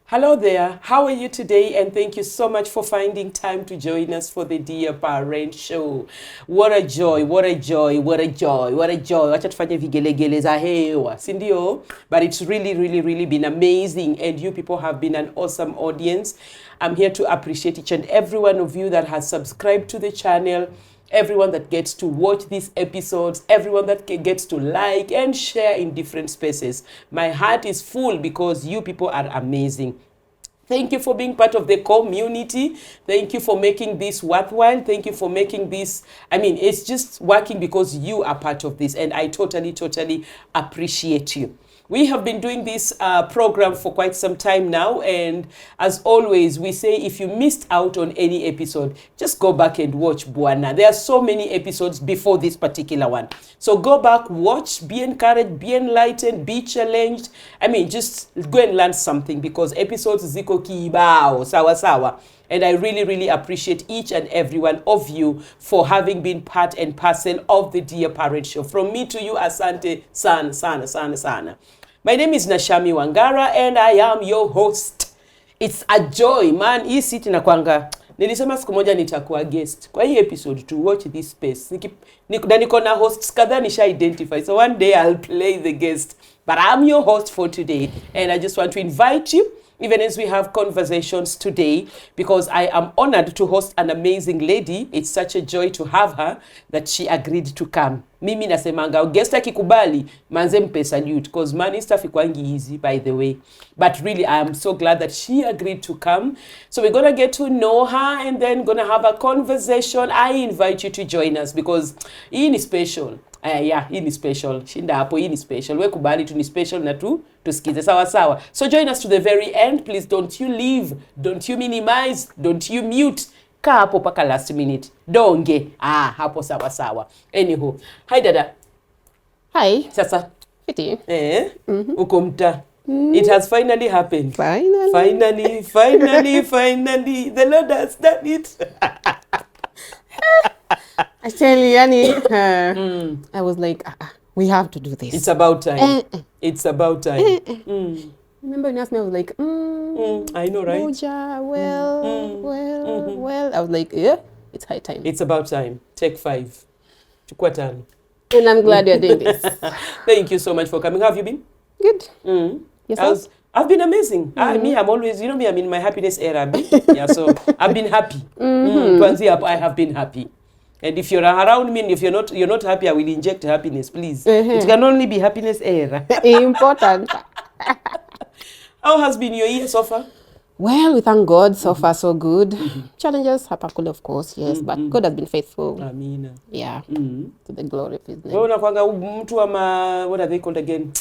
Hello there, how are you today? And thank you so much for finding time to join us for the Dear Parent Show. What a joy, what a joy, what a joy, what a joy. Wacha tufanye vigelegele za hewa, si ndio? But it's really been amazing, and you people have been an awesome audience. I'm here to appreciate each and every one of you that has subscribed to the channel, everyone that gets to watch these episodes, everyone that gets to like and share in different spaces. My heart is full because you people are amazing. Thank you for being part of the community. Thank you for making this worthwhile. Thank you for making this, it's just working because you are part of this, and I totally appreciate you. We have been doing this program for quite some time now, and as always, we say if you missed out on any episode, just go back and watch Bwana. There are so many episodes before this particular one. So go back, watch, be encouraged, be enlightened, be challenged. Just go and learn something, because episodes ziko kibao, sawa. And I really appreciate each and every one of you for having been part and parcel of the Dear Parent Show. From me to you, asante sana. My name is Nashami Wangara, and I am your host. It's a joy, man. Hii siti na kwanga. Nilisema siku moja nitakuwa guest kwa hii episode to watch this space. Niko na hosts kadhaa nisha identify. So one day I'll play the guest. But I'm your host for today, and I just want to invite you, even as we have conversations today, because I am honored to host an amazing lady. It's such a joy to have her that she agreed to come. Mimi nasemanga guest akikubali manze mpe salute, because money stuff ikwangi easy, by the way. But really, I am so glad that she agreed to come. So we're gonna get to know her and then gonna have a conversation. I invite you to join us because hii ni special. Hii ni special. Shinda hapo, hii ni special. We kubali tu ni special na tusikize sawa. So join us to the very end. Please don't you leave. Don't you minimize. Don't you mute. Kaa hapo paka last minute. Donge. Hapo sawa. Anyhow. Hi dada. Hi. Sasa. Fiti. Uko mta. It has finally happened. Finally. Finally. The Lord has done it. I tell you, I was like, we have to do this. It's about time. It's about time. Remember when you asked me, I was like, I know, right? Moja, well. I was like, yeah, it's high time. It's about time. Take 5. Chukua 5. And I'm glad you're doing this. Thank you so much for coming. How have you been? Good. Yourself? I've been amazing. I'm always, I'm in my happiness era. Yeah, so I've been happy. I have been happy. And if you're around me and if you're not happy, I will inject happiness, please. It can only be happiness era. Important. How has been your year so far? Well, we thank God. So far, so good. Challenges happen, of course, yes. But God has been faithful. Amina. Yeah. To the glory of His name. What are they called again?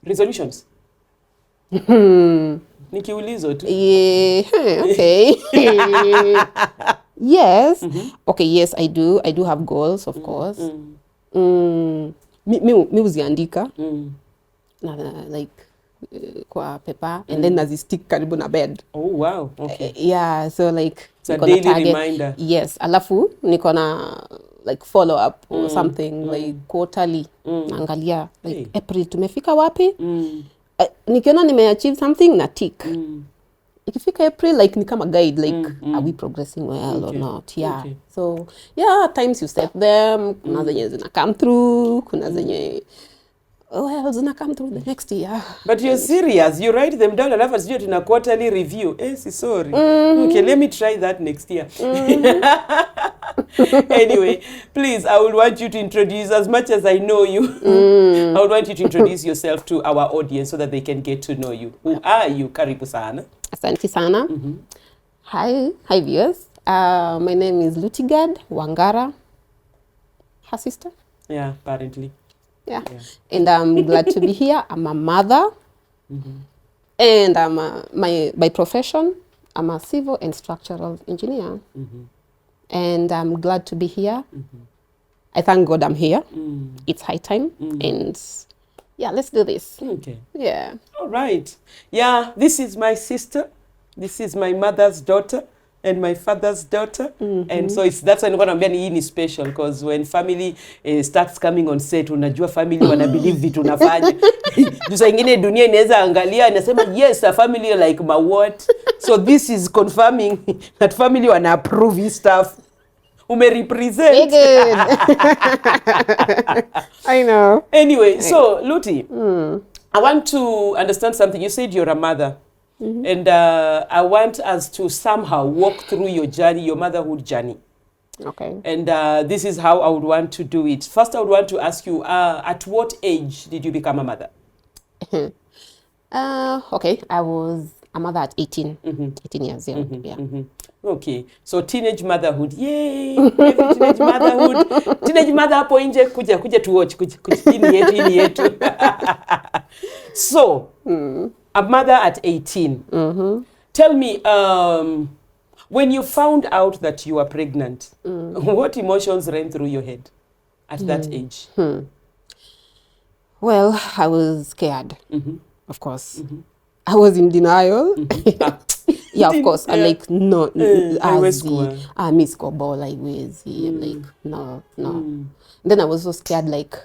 Resolutions. Nikiulizo tu. Yeah. Okay. Yes. Okay, yes, I do. I do have goals, of course. Mi uziandika. Like kwa paper, and then nazistick karibu na bed. Oh wow. Okay. Yeah, so like it's a daily reminder. Yes, alafu niko na like follow up or something like quarterly. Naangalia like April tumefika wapi? Nikiona nimeachieve something na tick. Ikifika April, like ni kama guide, like are we progressing well or not? Yeah. Okay. So yeah, at times you set them. Kuna zenye zina come through. Kuna zenye zina come through the next year. But you're serious. You write them down, alafu sijui tuna quarterly review. Sorry. Okay, let me try that next year. Anyway, please, I would want you to introduce, as much as I know you, I would want you to introduce yourself to our audience so that they can get to know you. Who are you? Karibu sana. Asante sana. Hi viewers. My name is Luttiegard Wangara. Her sister? Yeah, apparently. Yeah. And I'm glad to be here. I'm a mother. And I'm by profession, I'm a civil and structural engineer. And I'm glad to be here. I thank God I'm here. It's high time. And yeah, let's do this. Okay. Yeah. All right. Yeah, this is my sister. This is my mother's daughter and my father's daughter. And so that's why nilikuwa naambia hii ni special because when family starts coming on set, unajua family wana believe vitu unafanya. Juu saa ingine dunia inaweza angalia inasema yes, a family like my what. So this is confirming that family wana approve his stuff. Umerepresent. I know. Anyway, so Luti, I want to understand something. You said you're a mother. And I want us to somehow walk through your journey, your motherhood journey. Okay. And this is how I would want to do it. First, I would want to ask you, at what age did you become a mother? Okay, I was a mother at 18, 18 years old. Yeah. Okay, so teenage motherhood. Yay! Teenage motherhood. Teenage mother hapo nje kuja to watch. Kuja ini yetu. So, a mother at 18. Tell me, when you found out that you were pregnant, what emotions ran through your head at that age? Well, I was scared, of course. I was in denial. Yeah, of course. Yeah. Like, no, I miss Kobo, like, like, no. Then I was so scared, like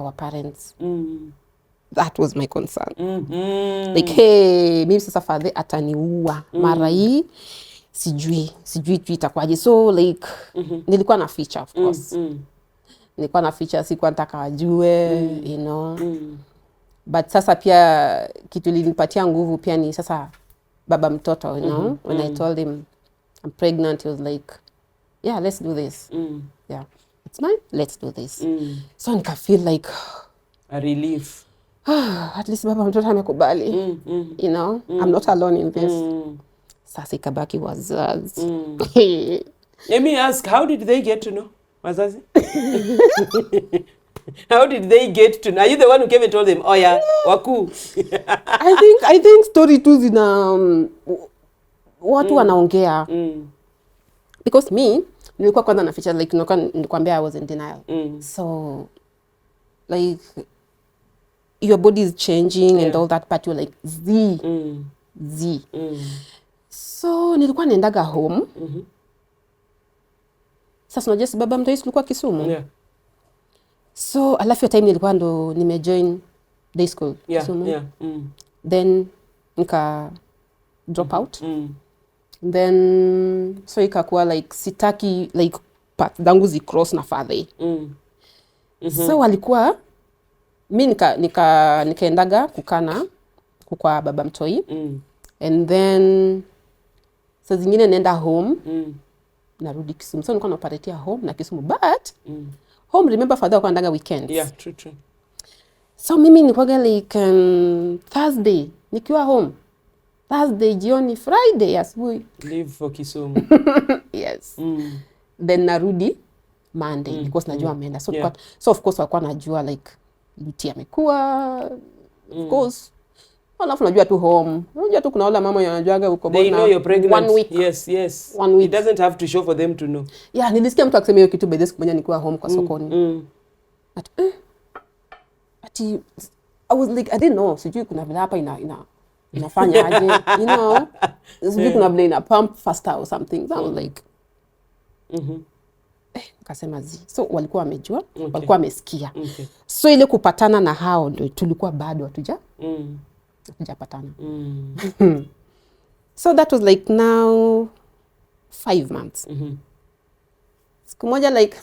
our parents. That was my concern. Like, hey, maybe sasa father ataniua. Mara hii, sijui itakuwaje. So, like, nilikuwa na feature, of course. Nilikuwa na feature, sikuwa nataka wajue, you know. But sasa pia, kitu linipatia nguvu pia ni sasa baba mtoto, you know. When I told him I'm pregnant, he was like, yeah, let's do this. Yeah, it's mine, let's do this. So nika feel like a relief. At least baba mtoto amekubali. You know, I'm not alone in this. Sasa ikabaki wazazi. Let me ask, how did they get to know? Wazazi? How did they get to know? Are you the one who came and told them, oh yeah, waku? I think story tu zina watu wanaongea. Because me, nilikuwa kwanza na feature, like nilikwambia I was in denial. So, like, your body is changing and all that, but you're like, Z. So, nilikuwa naendaga home. Sasa unajua baba mtoto tulikuwa Kisumu. Yeah. So, alafu ya time nilikuwa ndo nimejoin day school Kisumu. Then nika drop out. Then so ikakuwa like sitaki like path zangu zicross na father. So walikuwa mi nikaendaga kukana kwa baba mtoi. And then saa zingine nenda home. Narudi Kisumu. So nilikuwa naoperatea home na Kisumu. But home, remember father alikuwa anaenda weekends. Yeah, true. So mimi nilikuwa like Thursday nikiwa home. Thursday jioni, Friday asubuhi. Leave for Kisumu. Yes. Then narudi Monday because najua ameenda. So of course walikuwa najua like Luti amekuwa. Of course. Alafu najua tu home. Unajua tu kuna wale mama wanajuaga uko bona. They know you're pregnant. 1 week. Yes. 1 week. It doesn't have to show for them to know. Yeah, nilisikia mtu akisema hiyo kitu by this kumenya nikiwa home kwa sokoni. Ati I was like, I didn't know. Sijui kuna vile hapa inafanya aje, you know. Sijui kuna vile ina pump faster or something. So I was like, nikasema zi. So walikuwa wamejua, walikuwa wamesikia. So ile kupatana na hao ndio tulikuwa bado hatujapatana. So that was like now 5 months. Siku moja like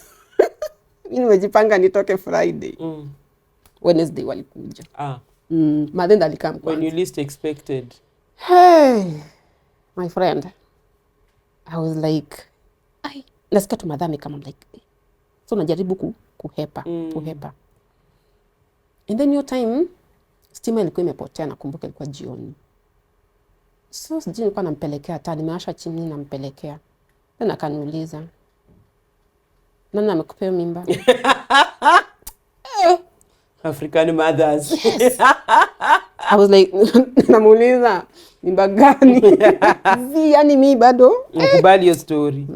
mimi nimejipanga nitoke Friday. Wednesday walikuja. Then alikam when you least expected. Hey, my friend. I was like, nasikia tu madhami kama like. So najaribu kuhepa. And then your time stima ilikuwa imepotea, nakumbuka ilikuwa jioni. So sijui nilikuwa nampelekea hata nimeasha chini nampelekea. Then akaniuliza, nani amekupea mimba? African mothers. Yes. I was like namuuliza mimba gani? Yani mi bado ukubali hiyo story.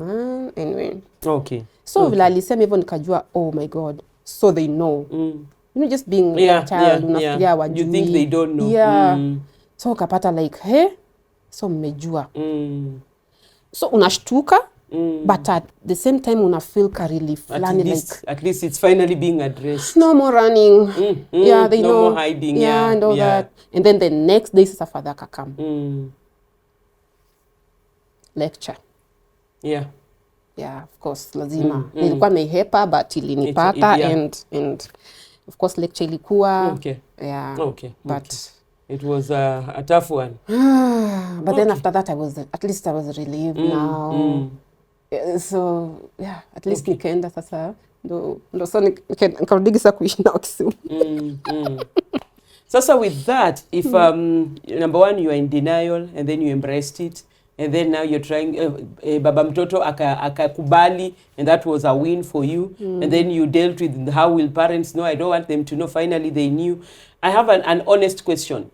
Anyway. Okay. So vile alisema hivyo nikajua, oh my god, so they know. You know, just being a child, unafikiria wajui. You think they don't know. Yeah. So ukapata like, so mmejua. So unashtuka, but at the same time una feel ka relief. At least it's finally being addressed. No more running. Yeah, they know. No more hiding. Yeah, and all that. And then the next day sasa father kakam. Lecture. Yeah. Yeah, of course, lazima. Nilikuwa naihepa, but ilinipata, and of course lecture ilikuwa. Okay. Yeah. Okay. But it was a tough one. But then after that, at least I was relieved now. So yeah, at least nikaenda sasa ndo so nikarudi sasa kuishi na Kisumu. Sasa with that, if number one, you are in denial and then you embraced it, and then now you're trying, baba mtoto akakubali, and that was a win for you. And then you dealt with how will parents know. I don't want them to know. Finally, they knew. I have an honest question.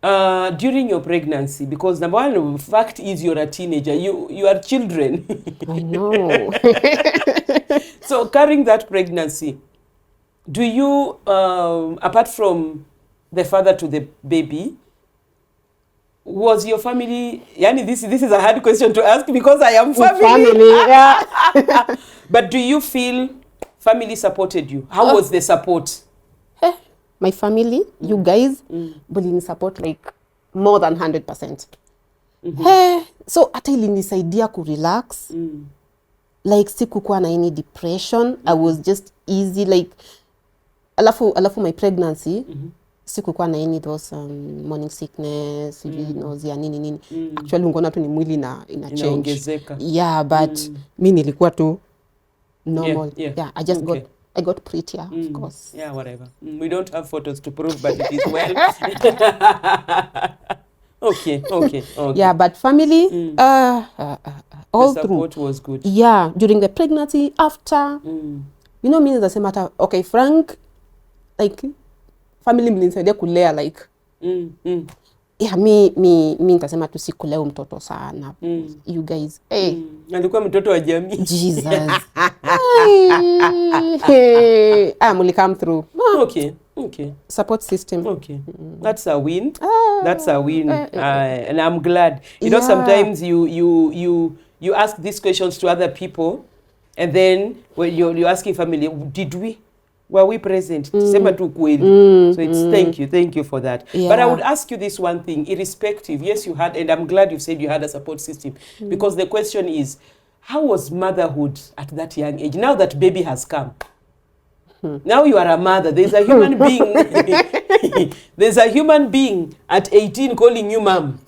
During your pregnancy, because number one fact is you're a teenager, you are children. I know. So carrying that pregnancy, do you, apart from the father to the baby, was your family, yani this is a hard question to ask because I am family. Yeah. But do you feel family supported you? How was the support? My family, you guys, will support like more than 100%. So hata ilinisaidia kurelax. Like sikukuwa na any depression. I was just easy, like alafu my pregnancy, sikukuwa na any those morning sickness, nausea nini. Actually ungeona tu ni mwili ina change. Yeah, but mi nilikuwa tu normal. Yeah, I got prettier, of course. Yeah, whatever. We don't have photos to prove, but it is well. Okay. Yeah, but family, all the through. support was good. Yeah, during the pregnancy, after. You know, means the matter. Okay, Frank, like family mlinisaidia kulea like. Yeah, mi nitasema tu sikulea mtoto sana. You guys, Alikuwa mtoto wa jamii. Jesus. Muli come through. Okay. Support system. Okay. That's a win. That's a win. And I'm glad. You know, sometimes you ask these questions to other people, and then when you're asking family, were we present? Tusema tu kweli. So it's thank you for that. Yeah. But I would ask you this one thing, irrespective. Yes, you had, and I'm glad you said you had a support system, because the question is, how was motherhood at that young age? Now that baby has come, now you are a mother. There's a human being. There's a human being at 18 calling you mom.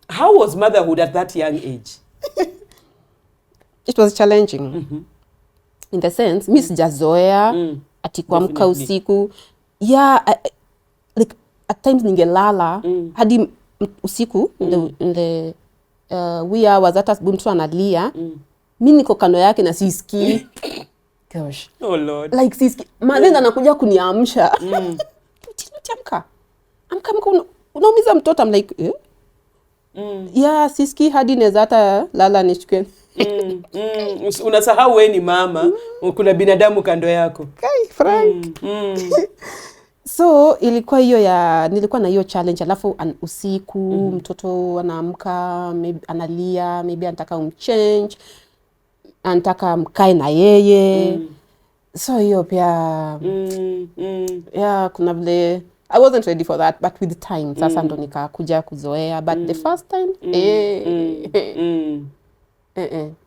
How was motherhood at that young age? It was challenging. In the sense, mi sijazoea ati kuamka usiku. Yeah, like at times ningelala hadi usiku in the wee hours, hata mtu analia, mi niko kando yake na sisikii. Gosh. Oh Lord. Like sisikii. Madeni anakuja kuniamsha. Amka. Unaumiza mtoto. I'm like, yeah, sisikii hadi neza hata lala nishukwe. Unasahau wewe ni mama, kuna binadamu kando yako. Frank. So ilikuwa nilikuwa na hiyo challenge, alafu usiku mtoto anaamka, maybe analia, maybe anataka umchange, anataka mkae na yeye. So hiyo pia yeah, kuna vile I wasn't ready for that, but with time sasa ndo nikakuja kuzoea, but the first time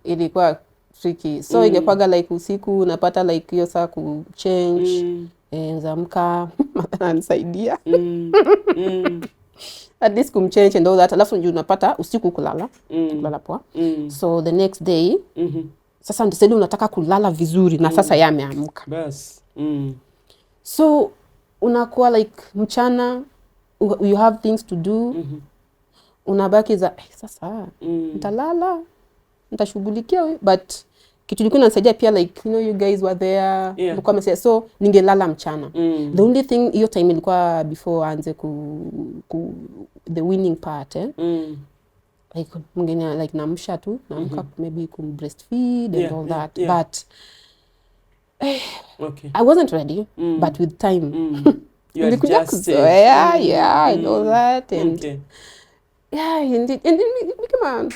ilikuwa tricky. So ingekwaga like usiku unapata like hiyo saa kuchange, nzamka madhana nisaidia. At least kumchange and all that, alafu ndio unapata usiku kulala poa. So the next day sasa ndio unataka kulala vizuri na sasa yeye ameamka. Bas. So unakuwa like mchana you have things to do. Unabaki za sasa nitalala, nitashughulikia, but kitu ilikuwa inanisaidia pia like you know you guys were there Yeah. mlikuwa mmesema, so ningelala mchana. The only thing hiyo time ilikuwa before aanze the winning part like mngine like namsha tu namka maybe breastfeed and all that but Okay. I wasn't ready but with time You nilikuja adjusted. kuzoea and all that and Okay. yeah indeed and it became a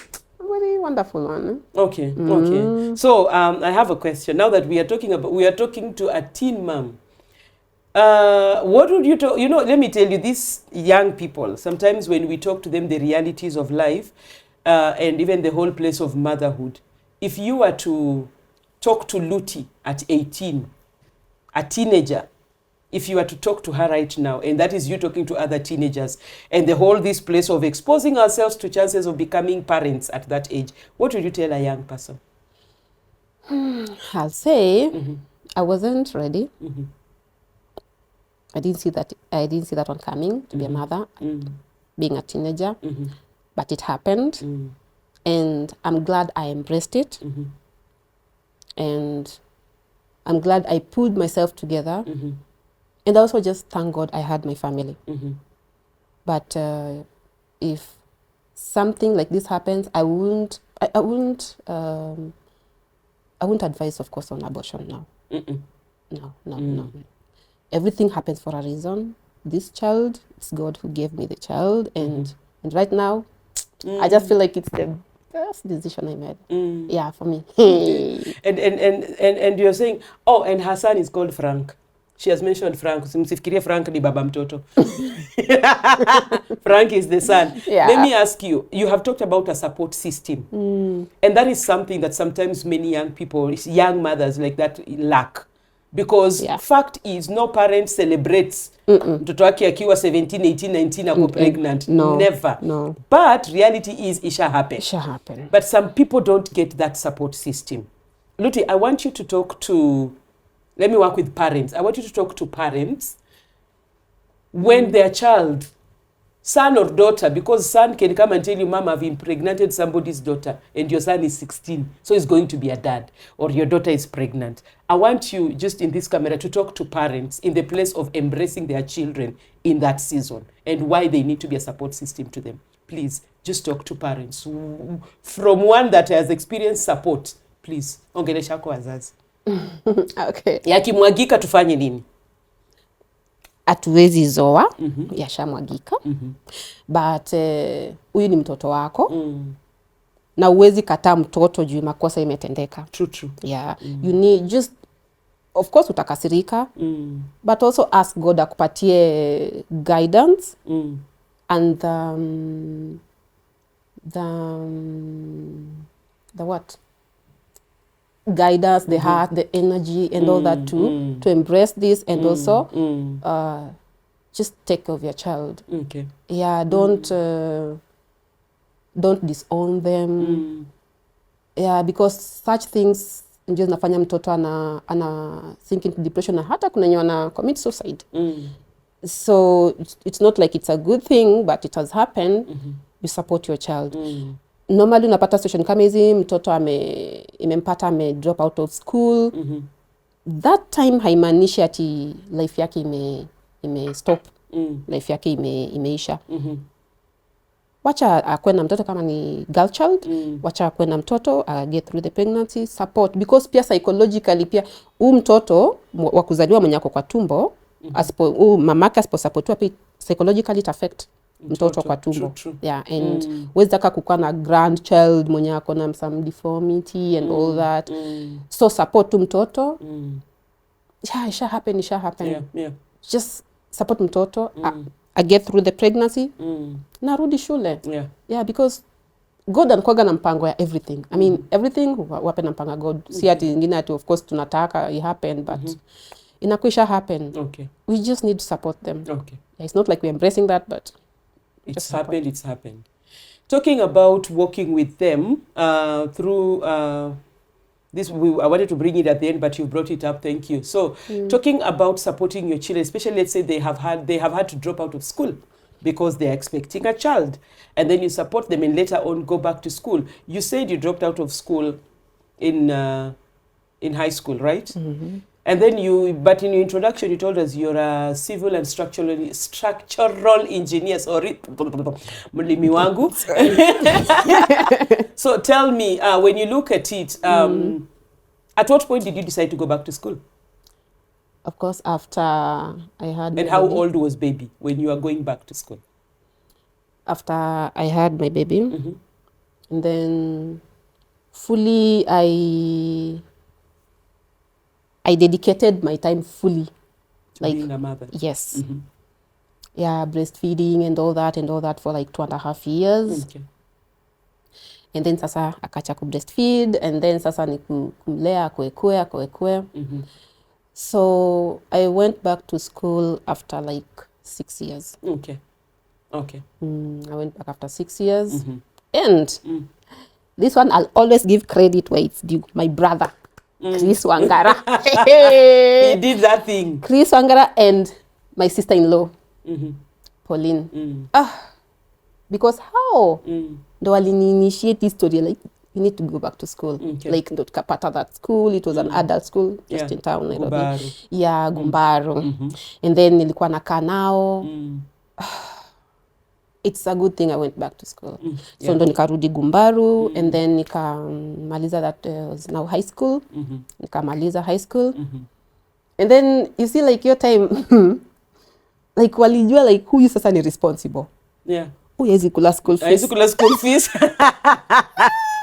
very wonderful one. Okay. Okay. So I have a question. Now that we are talking to a teen mom. What would you talk? You know, let me tell you, these young people. Sometimes when we talk to them, the realities of life, and even the whole place of motherhood. If you were to talk to Lutti at 18, a teenager, if you were to talk to her right now, and that is you talking to other teenagers, and the whole this place of exposing ourselves to chances of becoming parents at that age, what would you tell a young person? I'll say I wasn't ready. I didn't see that one coming to be a mother, being a teenager, but it happened, and I'm glad I embraced it, and I'm glad I pulled myself together, and I also just thank God I had my family. But if something like this happens, I wouldn't advise, of course, on abortion now. No. Everything happens for a reason. This child, it's God who gave me the child, and right now, I just feel like it's the best decision I made. Yeah, for me. And you're saying, oh, and her son is called Frank. She has mentioned Frank. Msifikirie Frank ni baba mtoto. Frank is the son. Yeah. Let me ask you, you have talked about a support system. And that is something that sometimes many young people, young mothers like that lack. Because fact is, no parent celebrates mtoto wake akiwa 17, 18, 19 ako pregnant. No, never. No. But reality is, it shall happen. It shall happen. But some people don't get that support system. Lutti, I want you to talk to, let me work with parents. I want you to talk to parents when their child, son or daughter, because son can come and tell you, Mom, I've impregnated somebody's daughter, and your son is 16, so he's going to be a dad, or your daughter is pregnant. I want you, just in this camera, to talk to parents in the place of embracing their children in that season, and why they need to be a support system to them. Please, just talk to parents. From one that has experienced support, please, ongelesha kwa wazazi. Okay. Yakimwagika tufanye nini? Hatuwezi zoa, yashamwagika. But huyu ni mtoto wako. Na uwezi kataa mtoto juu makosa imetendeka. True. Yeah. You need just, of course utakasirika, but also ask God akupatie guidance and the what? Guidance, the heart, the energy, and all that too, to embrace this, and also just take care of your child. Okay. Yeah, don't disown them. Yeah, because such things ndio zinafanya mtoto ana sink into depression, na hata kuna wenye wana commit suicide. So it's not like it's a good thing, but it has happened. You support your child. Normally unapata situation kama hizi, mtoto imempata drop out of school. That time haimaanishi ati life yake ime stop. Life yake imeisha. Wacha akwe na mtoto kama ni girl child, wacha akwe na mtoto get through the pregnancy, support, because pia psychologically pia mtoto wa kuzaliwa mwenye ako kwa tumbo, mamake asiposupportiwa pia psychologically it affect mtoto kwa tumbo. True. Yeah, and wezaka kukuwa na grandchild mwenye ako na some deformity and all that. So support tu mtoto. Yeah, it shall happen. Yeah. Just support mtoto. I get through the pregnancy. Narudi shule. Yeah, because God anakuwaga na mpango ya everything. I mean, everything wape na mpango God. Si ati ingine ati of course tunataka it happen, but inakwisha happen. Okay. We just need to support them. Okay. Yeah, it's not like we're embracing that, but it's happened. Talking about working with them through this, I wanted to bring it at the end, but you brought it up. Thank you. So, talking about supporting your children, especially let's say they have had to drop out of school because they are expecting a child, and then you support them and later on go back to school. You said you dropped out of school in high school, right? And then but in your introduction, you told us you're a civil and structural engineer. Sorry, mlimi wangu. So tell me, when you look at it, at what point did you decide to go back to school? Of course, after I had. And how old was baby when you were going back to school? After I had my baby, and then fully I dedicated my time fully to being a mother. Yes. Yeah, breastfeeding and all that for like 2.5 years. Okay. And then sasa akacha ku breastfeed, and then sasa ni kumlea kwekwe. So I went back to school after like 6 years. Okay. I went back after 6 years. And this one I'll always give credit where it's due. My brother, Chris Wangara. He did that thing. Chris Wangara and my sister-in-law, Pauline. Because how? Ndo walini-initiate this story, like, you need to go back to school. Like, ndo tukapata that school. It was an adult school, just in town, Nairobi. Gumbaru. Yeah, Gumbaru. And then nilikuwa nakaa nao. It's a good thing I went back to school. So ndo nikarudi Gumbaru, and then nikamaliza that was now high school. Nikamaliza high school. And then you see like your time like walijua like huyu sasa ni responsible. Yeah. Huyu hezi kula school fees. Hezi kula school fees.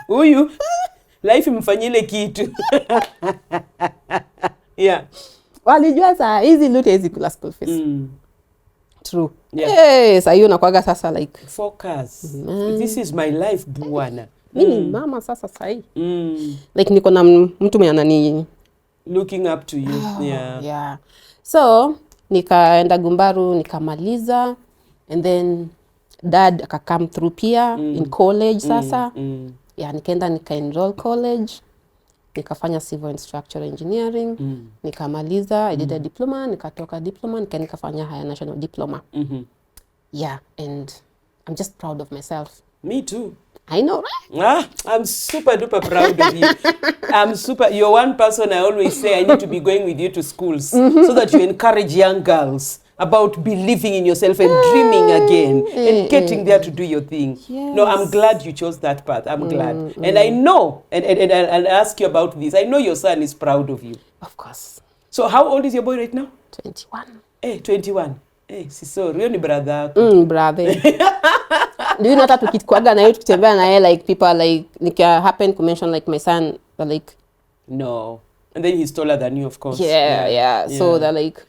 Huyu life imfanyile kitu. Yeah. Walijua saa hizi Lutte hezi kula school fees. True. Yeah. Yes, ayo nakwaga sasa like focus. This is my life bwana. Mimi mama sasa sahi. Like niko na mtu mwenye anani looking up to you. Yeah. So nikaenda Gumbaru nikamaliza, and then dad akakam through pia in college sasa. Yeah, nikaenda nika-enroll college. Nikafanya civil and structural engineering. Nikamaliza, I did a diploma, nikatoka diploma, nikafanya higher national diploma. Yeah, and I'm just proud of myself. Me too. I know, right? I'm super duper proud of you. You're one person I always say I need to be going with you to schools so that you encourage young girls about believing in yourself and dreaming again and getting there to do your thing. Yes. No, I'm glad you chose that path. I'm glad. And I know, and I'll ask you about this. I know your son is proud of you. Of course. So how old is your boy right now? 21. 21. So really brother. Brother. Do you know that tukikwaga na yeye tukitembea na yeye like people like nika happen to mention like my son, they're like no. And then he's taller than you, of course. Yeah. So they're like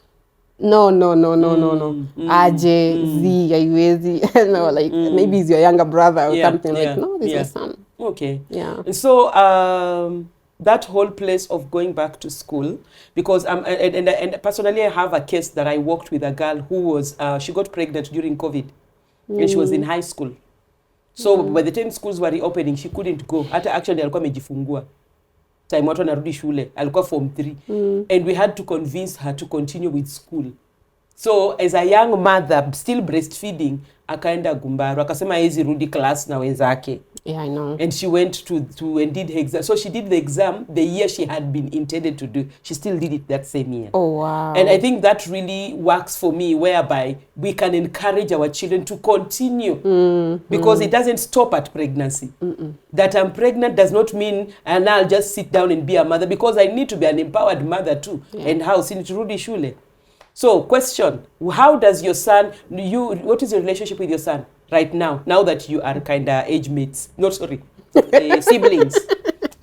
no. Aje, Z, haiwezi. No, like maybe he's your younger brother or something. Like, no, this is my son. Okay. Yeah. And so that whole place of going back to school, because and personally I have a case that I worked with a girl who was she got pregnant during COVID, and she was in high school. So by the time schools were reopening, she couldn't go. Hata actually alikuwa amejifungua. Time watu wanarudi shule, alikuwa form 3. And we had to convince her to continue with school. So as a young mother still breastfeeding, akaenda Gumbaru, akasema hezi rudi class na wenzake. Yeah, I know. And she went to and did her exam. So she did the exam the year she had been intended to do. She still did it that same year. Oh, wow. And I think that really works for me, whereby we can encourage our children to continue. Because it doesn't stop at pregnancy. That I'm pregnant does not mean, and I'll just sit down and be a mother, because I need to be an empowered mother too. And how? Siniturudi shule. So, question, how does your son, what is your relationship with your son right now that you are kind of age mates? No, sorry, siblings.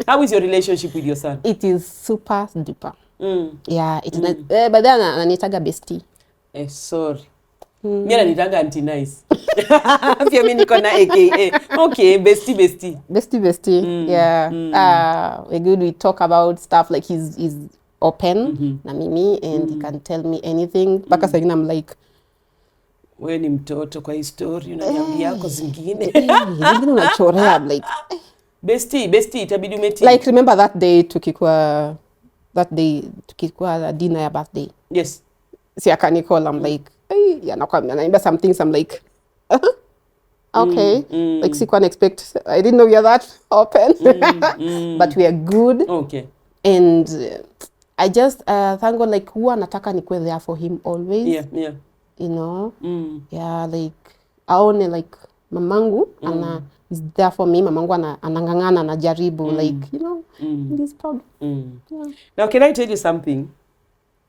How is your relationship with your son? It is super duper. Yeah, it is nice. But then ananitaga bestie. Sorry. Mimi ananitaga anti nice. Pia mimi niko na AKA. Okay, bestie. Bestie. Yeah. We good, we talk about stuff like he's open na mimi, and he can tell me anything. Mpaka saa ingine I'm like, wewe ni mtoto kwa history unaniambia yako zingine. Zingine unachorea. I'm like bestie itabidi umeti. Like remember that day tukikuwa dinner ya birthday. Yes. Si akanicall, I'm like, anaambia some things, I'm like Okay. Like sikuwa expect. I didn't know we are that open. But we are good. Okay. And I just thank God, like huwa nataka nikuwe there for him always. Yeah. You know. Yeah, like aone like mamangu is there for me. Mamangu anangangana, anajaribu, like, you know, he's proud. Yeah. Now, can I tell you something?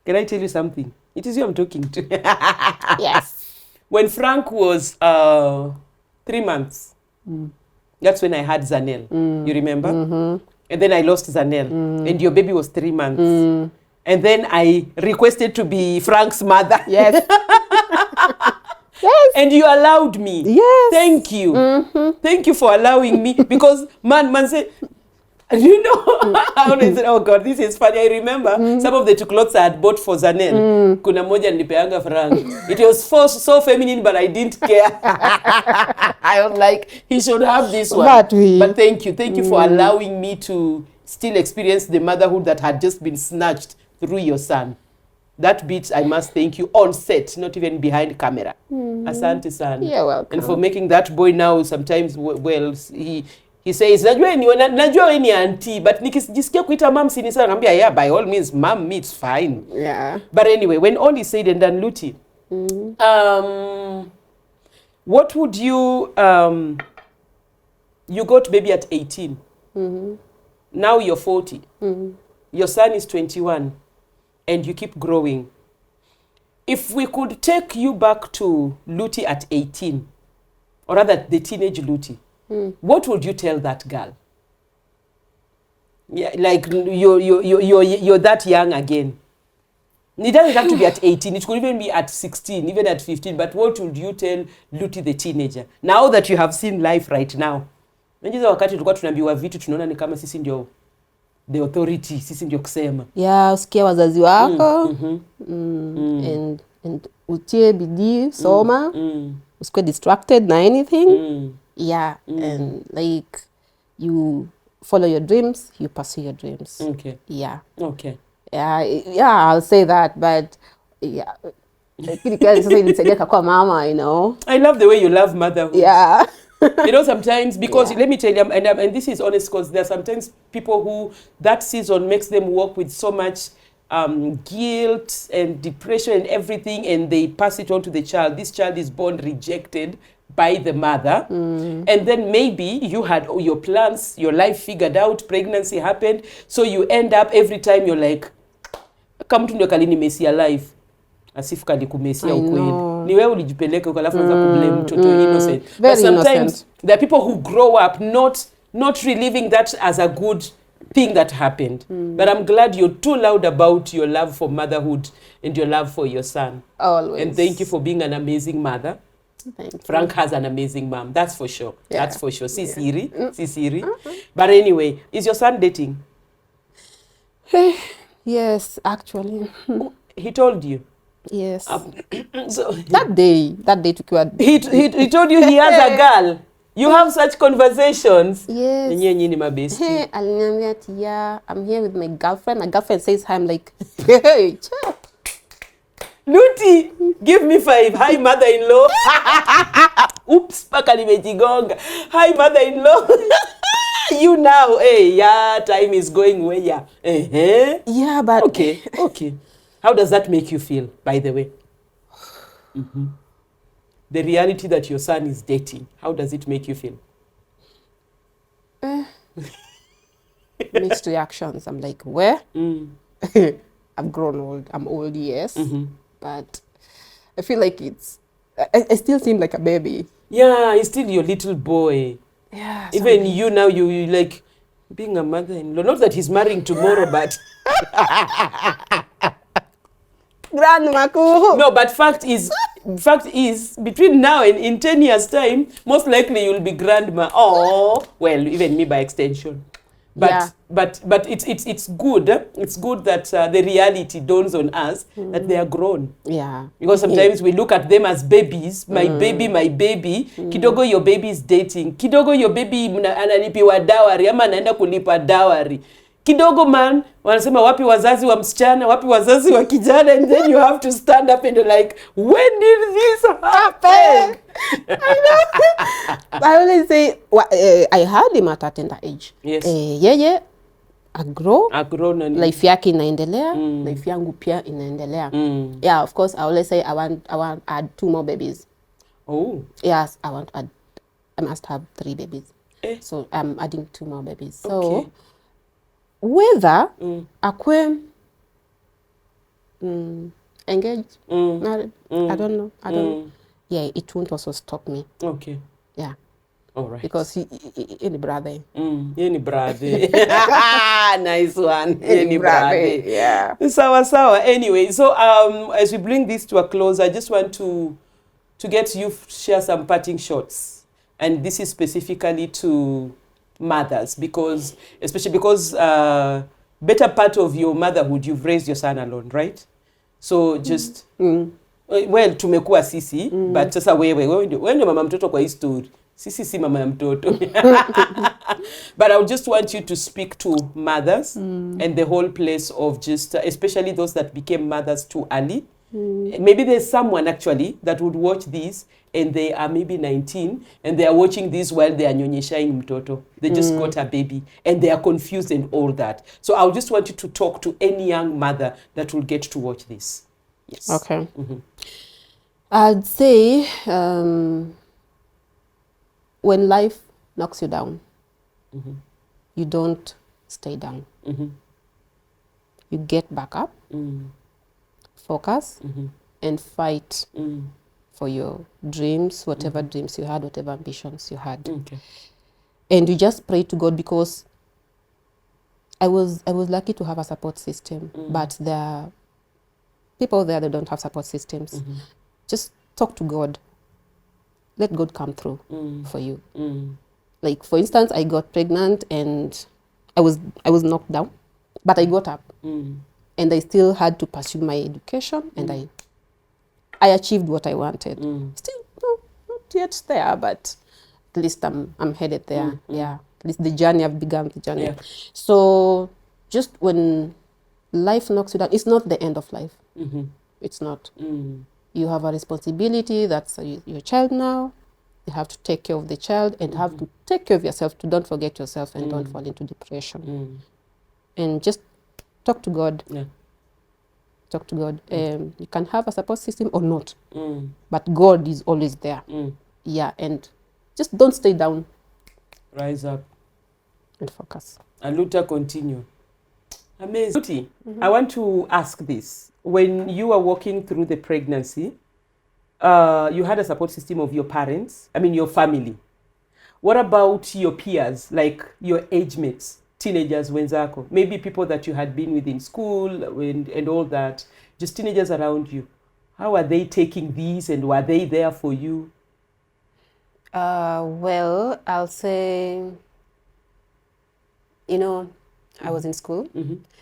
It is you I'm talking to. Yes. When Frank was 3 months, that's when I had Zanel. You remember? And then I lost Zanel. And your baby was 3 months. And then I requested to be Frank's mother. Yes. And you allowed me. Yes. Thank you. Thank you for allowing me. Because man said, you know, I always said, oh God, this is funny. I remember some of the two clothes I had bought for Zanel. Kuna moja nilipeanga Frank. It was so feminine, but I didn't care. I was like, he should have this one. But thank you for allowing me to still experience the motherhood that had just been snatched through your son. That bit I must thank you on set, not even behind camera. Asante sana. You're welcome. And for making that boy now sometimes, well, he says, najua we ni auntie, but nikisikia kuita mom sini sana, nambia, yeah, by all means, mom, me, it's fine. Yeah. But anyway, when all is said and done, Luti, what would you, you got baby at 18. Now you're 40. Your son is 21. And you keep growing. If we could take you back to Luti at 18, or rather the teenage Luti, what would you tell that girl? Yeah, like you're that young again. It doesn't have to be at 18. It could even be at 16, even at 15. But what would you tell Luti the teenager? Now that you have seen life right now. Unajua wakati tulikuwa tunaambiwa vitu tunaona ni kama sisi ndio the authority, sisi ndio kusema. Yeah, usikia wazazi wako. And utie bidii, soma. Usikwe distracted na anything. Yeah, and like you follow your dreams, you pursue your dreams. Okay. Yeah. Okay. Yeah, I'll say that, but yeah. Sasa ilisaidia kakua mama, you know. I love the way you love motherhood. Yeah. You know, sometimes, because let me tell you, and this is honest, because there are sometimes people who that season makes them walk with so much guilt and depression and everything, and they pass it on to the child. This child is born rejected by the mother, and then maybe you had your plans, your life figured out, pregnancy happened, so you end up every time you're like, kama mtu ndio kalinimesia life. Asifu kalikumesia ukweli. Ni wewe ulijipeleka ukalafu za kublame mtoto innocent. But sometimes there are people who grow up not reliving that as a good thing that happened. But I'm glad you're too loud about your love for motherhood and your love for your son. Always. And thank you for being an amazing mother. Thank you. Frank has an amazing mom. That's for sure. Yeah. That's for sure. Si Siri. But anyway, is your son dating? Yes, actually. He told you? Yes. So that day tukiwa he told you he has a girl. You have such conversations. Yes. Nyinyi ni mabesti. Hey, aliniambia ati, yeah, I'm here with my girlfriend. My girlfriend says hi. I'm like, hey, Luti, give me 5. Hi, mother-in-law. Oops, paka nimejigonga. Hi, mother-in-law. You now, hey, yeah, time is going where ya. Yeah, but okay. How does that make you feel, by the way? The reality that your son is dating, how does it make you feel? Mixed reactions. I'm like, where? I've grown old. I'm old, yes. But I feel like I still seem like a baby. Yeah, he's still your little boy. Yeah. Even you now, you like being a mother-in-law. Not that he's marrying tomorrow, but... Grandma. No, but fact is, between now and in 10 years' time, most likely you'll be grandma. Oh, well, even me by extension. But yeah. but it's good. It's good that the reality dawns on us that they are grown. Yeah. Because sometimes we look at them as babies. My baby. Kidogo your baby is dating. Kidogo your baby analipiwa dowry ama anaenda kulipa dowry. kidogo man, wanasema wapi wazazi wa msichana, wapi wazazi wa kijana, and then you have to stand up and you're like, when did this happen? I know. I always say, I had him at a tender age. Yes. Yeye agro na life yake inaendelea, life yangu pia inaendelea. Yeah, of course I always say I want add 2 more babies. Oh. Yes, I must have 3 babies. So I'm adding 2 more babies. So Okay. whether akwe engaged, married, I don't know. Yeah, it won't also stop me. Okay. Yeah. All right. Because he any brother. Any brother. Nice one. Any brother. brother. Yeah. Sawa. Anyway, so as we bring this to a close, I just want to get you share some parting shots, and this is specifically to mothers, because especially because better part of your motherhood, you've raised your son alone, right? So just well, tumekuwa sisi but sasa wewe ndio mama mtoto kwa hii story. Sisi si mama ya mtoto. But I would just want you to speak to mothers and the whole place of just especially those that became mothers too early. Maybe there's someone actually that would watch this and they are maybe 19 and they are watching this while they are nyonyeshaing mtoto. They just got a baby and they are confused and all that. So I just want you to talk to any young mother that will get to watch this. Yes. Okay. I'd say when life knocks you down, you don't stay down. You get back up, focus, and fight for your dreams, whatever dreams you had, whatever ambitions you had. Okay. And you just pray to God, because I was lucky to have a support system, but there are people there that don't have support systems. Just talk to God. Let God come through for you. Like for instance, I got pregnant and I was knocked down, but I got up and I still had to pursue my education, and I achieved what I wanted. Still not yet there, but at least I'm headed there. Yeah, at least the journey, I've begun the journey. Yeah. So just when life knocks you down, it's not the end of life. It's not. You have a responsibility. That's your child now. You have to take care of the child and have to take care of yourself. Don't forget yourself and don't fall into depression. And just talk to God. Yeah. Talk to God. You can have a support system or not, but God is always there. Yeah, and just don't stay down. Rise up and focus. And Luther continue. Amazing. Lutti, I want to ask this. When you were walking through the pregnancy, you had a support system of your parents, your family. What about your peers, like your age mates, teenagers, wenzako? Maybe people that you had been with in school and all that, just teenagers around you. How are they taking these, and were they there for you? Well, I'll say, I was in school,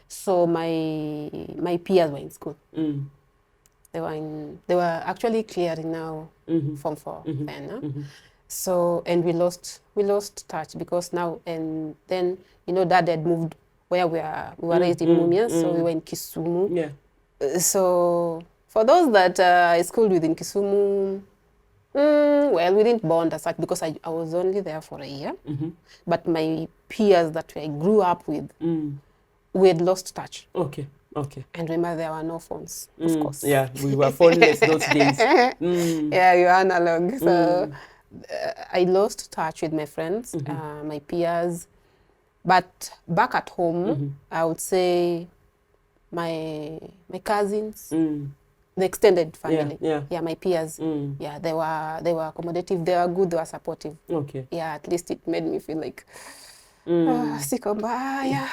so my peers were in school. They were actually clearing now Form 4 then. So, and we lost touch, because now and then, Dad had moved where we were raised in Mumia, so we were in Kisumu. Yeah. So for those that I schooled with in Kisumu, well, we didn't bond as such, because I was only there for a year. But my peers that I grew up with, we had lost touch. Okay. And remember, there were no phones, of course. Yeah, we were phoneless those days. Yeah, you were analog. So I lost touch with my friends, my peers. But back at home, I would say my cousins, the extended family. Yeah, my peers. Yeah, they were accommodative. They were good. They were supportive. Okay. Yeah, at least it made me feel like siko mbaya,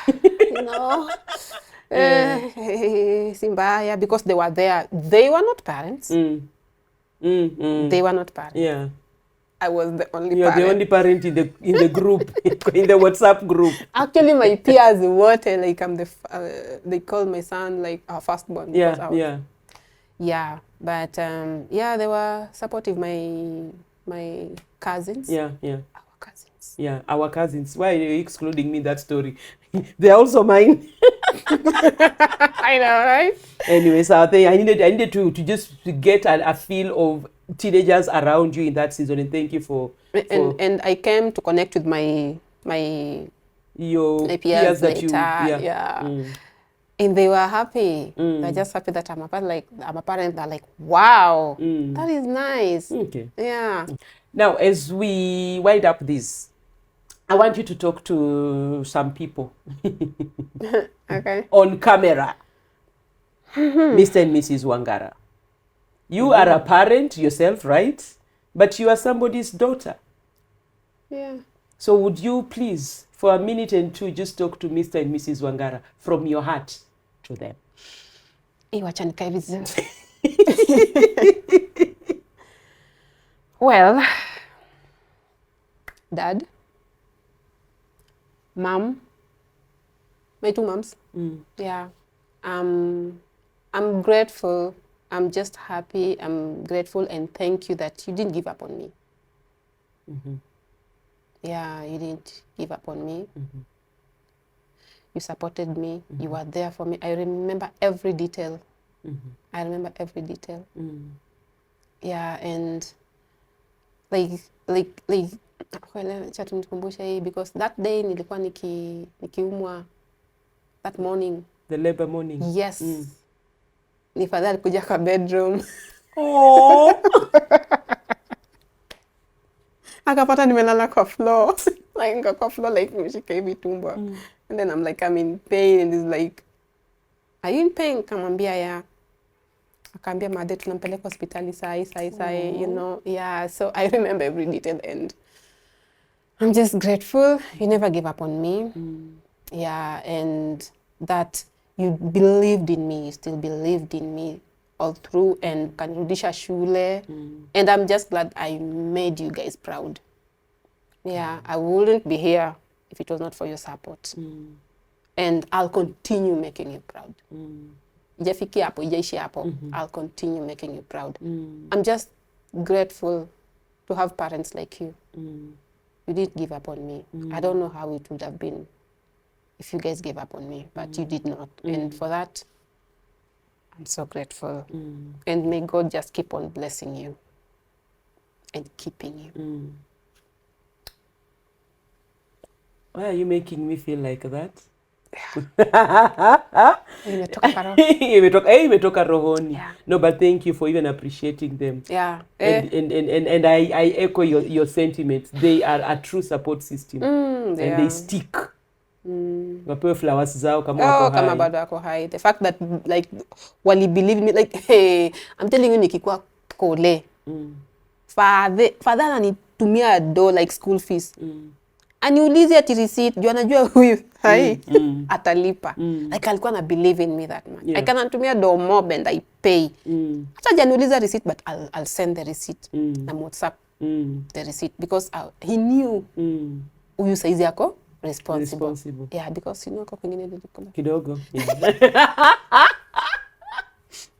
Simbaya, because they were there. They were not parents. They were not parents. Yeah. I was the only You're parent. the only parent in the group, in the WhatsApp group. Actually, my peers were like they call my son like our firstborn. Yeah, but they were supportive. My cousins. Yeah. Our cousins. Yeah, our cousins. Why are you excluding me in that story? They're also mine. I know, right? Anyway, so I needed to just get a feel of teenagers around you in that season, and thank you for And I came to connect with my your peers that later. you Yeah. And they were happy. They're just happy that I'm a parent. They're like, wow, that is nice. Okay. Yeah. Now, as we wind up this, I want you to talk to some people Okay. on camera. Mr. and Mrs. Wangara. You are a parent yourself, right? But you are somebody's daughter. Yeah. So would you please, for a minute and two, just talk to Mr. and Mrs. Wangara from your heart to them? Wacha nikae vizuri. Well, Dad, Mom, my 2 moms. Yeah. I'm grateful. I'm just happy. I'm grateful and thank you that you didn't give up on me. Yeah, you didn't give up on me. You supported me. You were there for me. I remember every detail. I remember every detail. Yeah, and acha tu nikumbushe hii because that day nilikuwa nikiumwa that morning. The labor morning. Yes. Ni fadhali kuja kwa bedroom. Oh. Akapata nimelala kwa floor. Like kwa floor like nimeshika hivi tumbo. And then I'm like, I'm in pain, and he's like, are you in pain? Kamwambia ya. Akaambia made tunampeleka hospitali sai, you know. Yeah, so I remember every detail and I'm just grateful. You never gave up on me. Yeah, and that you believed in me, you still believed in me all through and kanirudisha shule. And I'm just glad I made you guys proud. Yeah, I wouldn't be here if it was not for your support. And I'll continue making you proud. Ijafiki hapo, ijaishi hapo. I'll continue making you proud. I'm just grateful to have parents like you. You didn't give up on me. I don't know how it would have been if you guys gave up on me, but you did not. And for that, I'm so grateful. And may God just keep on blessing you and keeping you. Why are you making me feel like that? Imetoka rohoni. Yeah. No, but thank you for even appreciating them. Yeah. And I echo your sentiments. They are a true support system. They stick. Wapewe flowers zao kama wako hai. Kama bado wako hai. The fact that like wali believe me, like hey, I'm telling you nikikuwa kole. Father ananitumia do like school fees. Aniulize ati receipt, juu anajua huyu hai atalipa. Like alikuwa na believe in me that much. Yeah. I can anatumia do mob and I pay. Hata janiuliza receipt, but I'll send the receipt na WhatsApp the receipt because he knew huyu saizi yako responsible. Yeah, because you know kwa kwingine kidogo. Yeah.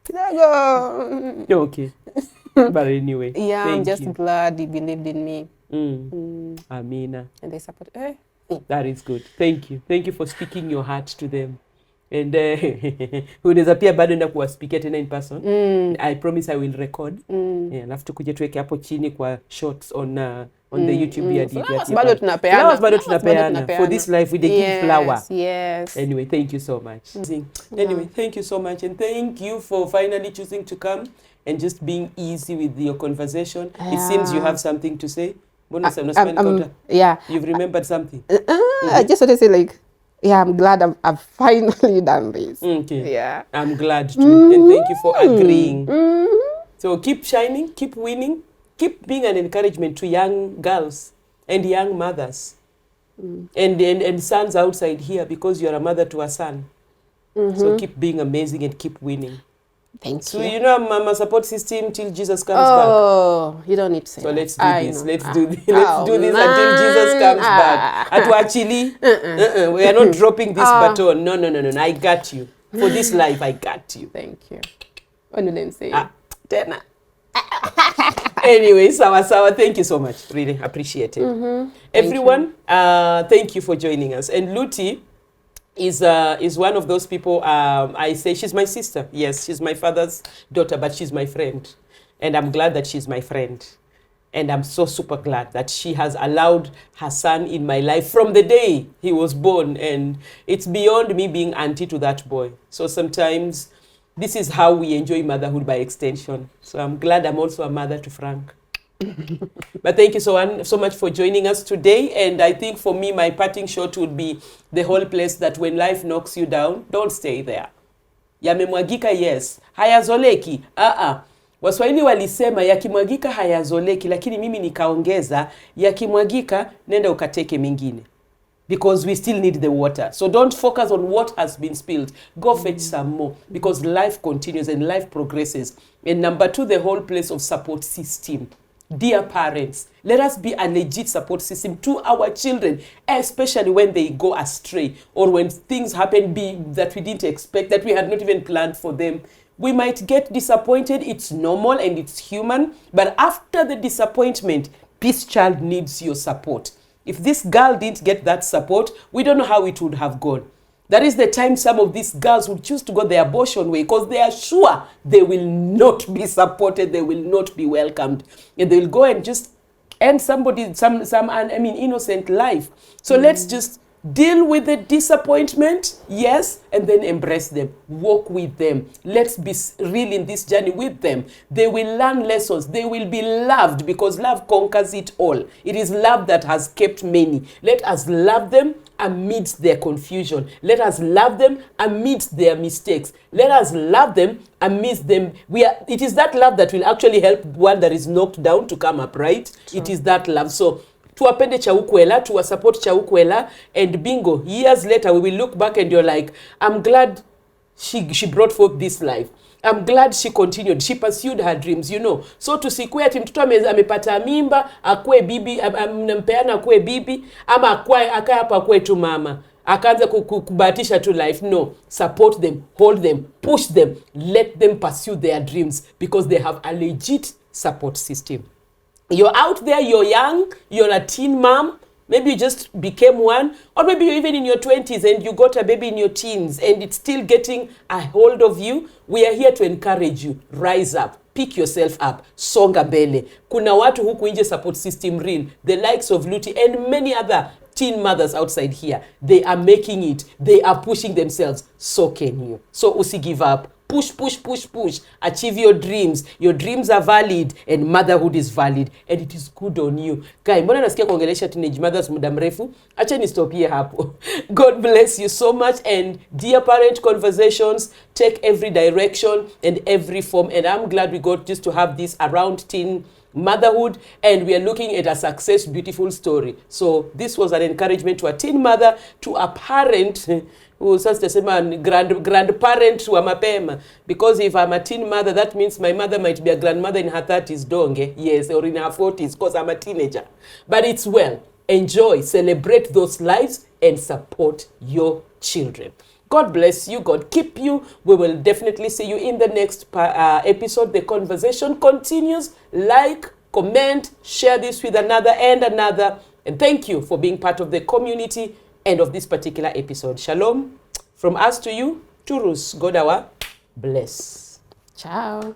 Kidogo. Okay. But anyway. Yeah, I'm just glad he believed in me. Amina. And they support. That is good. Thank you. Thank you for speaking your heart to them. And unaweza pia bado enda kuwaspeakia tena in person. I promise I will record. Yeah, alafu tukuje tuweke hapo chini kwa shorts on the YouTube ya Flowers bado tunapeana. For this life we give flower. Yes. Anyway, thank you so much. Anyway, thank you so much and thank you for finally choosing to come and just being easy with your conversation. It seems you have something to say. Yeah. You've remembered something? I just want to say like, yeah, I'm glad I've finally done this. Okay. Yeah. I'm glad too. And thank you for agreeing. So keep shining, keep winning, keep being an encouragement to young girls and young mothers and sons outside here because you're a mother to a son. So keep being amazing and keep winning. Thank you. So you know I'm a support system till Jesus comes back. Oh, you don't need to say so that. Let's do this. Let's do this until Jesus comes back. Actually, we are not dropping this baton. No. I got you. For this life, I got you. Thank you. What do they say? Tena. Anyway, sawa, thank you so much. Really appreciate it. Everyone, thank you for joining us. And Luti is one of those people, I say she's my sister. Yes, she's my father's daughter, but she's my friend. And I'm glad that she's my friend. And I'm so super glad that she has allowed her son in my life from the day he was born. And it's beyond me being auntie to that boy. So sometimes this is how we enjoy motherhood by extension. So I'm glad I'm also a mother to Frank. But thank you so much for joining us today. And I think for me, my parting shot would be the whole place that when life knocks you down, don't stay there. Yamemwagika, yes. Hayazoleki, Waswahili walisema yakimwagika hayazoleki, lakini mimi nikaongeza yakimwagika nenda ukateke mengine. Because we still need the water. So don't focus on what has been spilled. Go fetch some more. Because life continues and life progresses. And number 2, the whole place of support system. Dear parents, let us be a legit support system to our children, especially when they go astray or when things happen that we didn't expect, that we had not even planned for them. We might get disappointed. It's normal and it's human. But after the disappointment, this child needs your support. If this girl didn't get that support, we don't know how it would have gone. That is the time some of these girls would choose to go the abortion way because they are sure they will not be supported, they will not be welcomed. And they will go and just end innocent life. So let's just deal with the disappointment, yes, and then embrace them. Walk with them. Let's be real in this journey with them. They will learn lessons. They will be loved because love conquers it all. It is love that has kept many. Let us love them amidst their confusion. Let us love them amidst their mistakes. Let us love them amidst them. It is that love that will actually help one that is knocked down to come up, right? Sure. It is that love. So tuwapende chaukwela, tuwasupport chaukwela, and bingo, years later we will look back and you're like, I'm glad she brought forth this life. I'm glad she continued. She pursued her dreams, you know. So tusikue ati mtoto amepata mimba, akue bibi, mnampeana akue bibi, ama akae hapa akue tu mama. Akaanza kubahatisha tu life. No, support them, hold them, push them, let them pursue their dreams because they have a legit support system. You're out there, you're young, you're a teen mom, maybe you just became one, or maybe you're even in your 20s and you got a baby in your teens and it's still getting a hold of you. We are here to encourage you. Rise up. Pick yourself up. Songa mbele. Kuna watu huku nje support system real. The likes of Luti and many other teen mothers outside here. They are making it. They are pushing themselves. So can you. So usi give up. Push. Achieve your dreams. Your dreams are valid and motherhood is valid and it is good on you. Guy, mbona nasikia kuongelesha teenage mothers muda mrefu? Acha ni stop here hapo. God bless you so much, and dear parent conversations take every direction and every form, and I'm glad we got just to have this around teen motherhood, and we are looking at a success beautiful story. So this was an encouragement to a teen mother, to a parent who says the same grandparent wa mapema, because if I'm a teen mother, that means my mother might be a grandmother in her 30s, donge, yes, or in her 40s, because I'm a teenager. But it's well. Enjoy, celebrate those lives, and support your children. God bless you. God keep you. We will definitely see you in the next episode. The conversation continues. Like, comment, share this with another and another. And thank you for being part of the community and of this particular episode. Shalom. From us to you, Turus. Godawa. Bless. Ciao.